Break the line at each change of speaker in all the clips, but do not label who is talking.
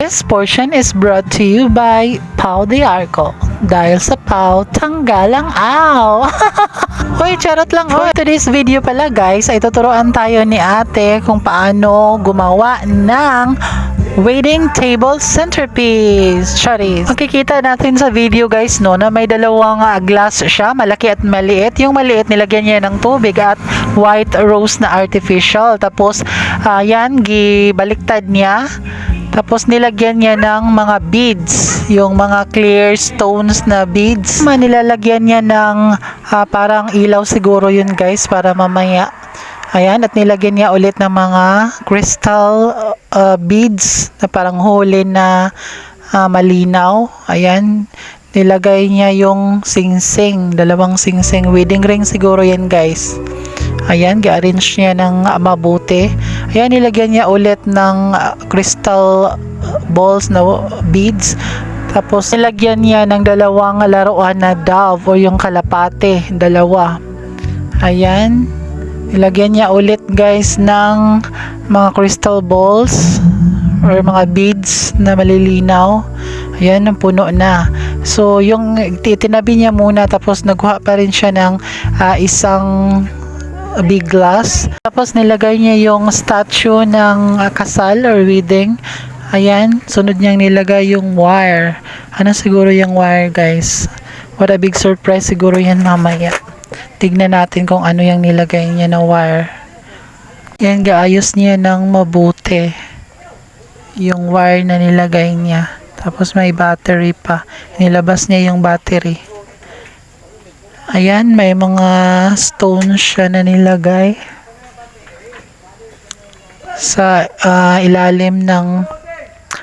This portion is brought to you by Pau de Arco. Dahil sa Pau, tanggal ang aw! Hoy, charot lang. For today's video pala guys, ay tuturuan tayo ni ate kung paano gumawa ng wedding table centerpiece. Charis. Makikita natin sa video guys no, na may dalawang glass siya, malaki at maliit. Yung maliit nilagyan niya ng tubig at white rose na artificial. Tapos yan, gibaliktad niya. Tapos nilagyan niya ng mga beads, yung mga clear stones na beads. Nilalagyan niya ng parang ilaw siguro yun guys para mamaya. Ayan, at nilagyan niya ulit ng mga crystal beads na parang huli na malinaw. Ayan, nilagay niya yung singsing, dalawang singsing, wedding ring siguro yan guys. Ayan, gi-arrange niya ng mabuti. Ayan, nilagyan niya ulit ng crystal balls na beads. Tapos nilagyan niya ng dalawang laruan na dove o yung kalapate, dalawa. Ayan, nilagyan niya ulit guys ng mga crystal balls or mga beads na malilinaw. Ayan, ang puno na. So, yung titinabi niya muna tapos nagkuha pa rin siya ng isang big glass. Tapos nilagay niya yung statue ng kasal or wedding. Ayan, sunod niyang nilagay yung wire. Ano siguro yung wire guys? What a big surprise siguro yan mamaya. Tignan natin kung ano yung nilagay niya na wire. Yan, gaayos niya ng mabuti yung wire na nilagay niya. Tapos may battery pa. Nilabas niya yung battery. Ayan, may mga stones siya na nilagay sa ilalim ng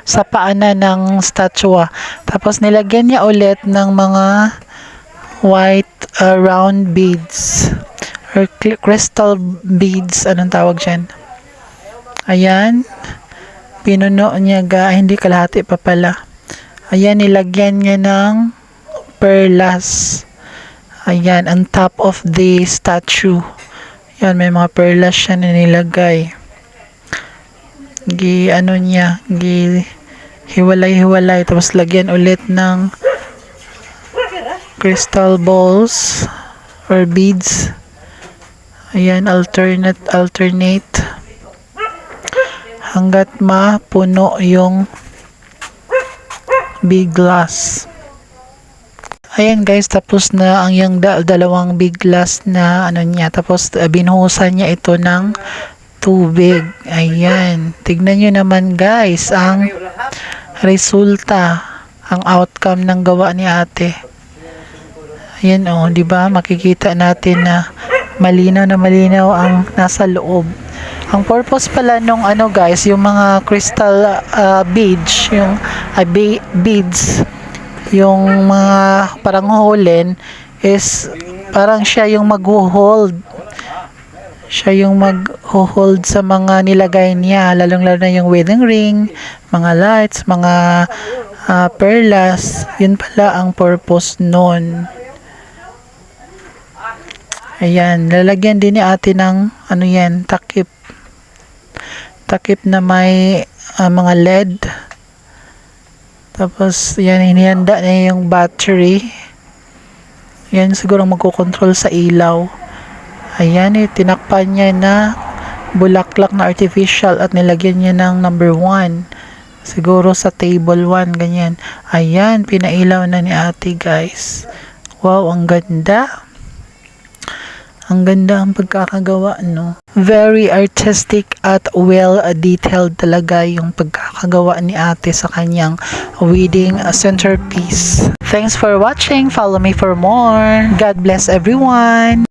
sa paanan ng statue. Tapos nilagyan niya ulit ng mga white round beads or crystal beads, anong tawag dyan. Ayan, pinuno niya hindi kalahati pa pala. Ayan, nilagyan niya ng perlas. Ayan, on top of the statue. Yan, may mga perlas siya na nilagay. Hiwalay-hiwalay. Tapos lagyan ulit ng crystal balls or beads. Ayan, alternate. Hanggat mapuno yung big glass. Ayan guys, tapos na ang yung dalawang big glass na ano niya. Tapos binuhusan niya ito ng tubig. Ayan. Tignan nyo naman guys ang resulta, ang outcome ng gawa ni ate. Ayan oh, di ba? Makikita natin na malinaw ang nasa loob. Ang purpose pala nung ano guys, yung mga crystal beads, yung beads, yung mga parang holin is parang siya yung mag-hold. Siya yung mag-hold sa mga nilagay niya, lalong-lalo na yung wedding ring, mga lights, mga perlas. Yun pala ang purpose nun. Ayan, lalagyan din ni ate ng ano yan, takip na may mga LED. Tapos, yan, hinihanda na yung battery. Yan, siguro magkocontrol sa ilaw. Ayan, tinakpan niya na bulaklak na artificial at nilagyan niya ng number 1. Siguro sa table 1, ganyan. Ayan, pinailaw na ni ate, guys. Wow, ang ganda. Ang ganda ang pagkakagawa, no? Very artistic at well-detailed talaga yung pagkakagawa ni ate sa kanyang wedding centerpiece. Thanks for watching. Follow me for more. God bless everyone.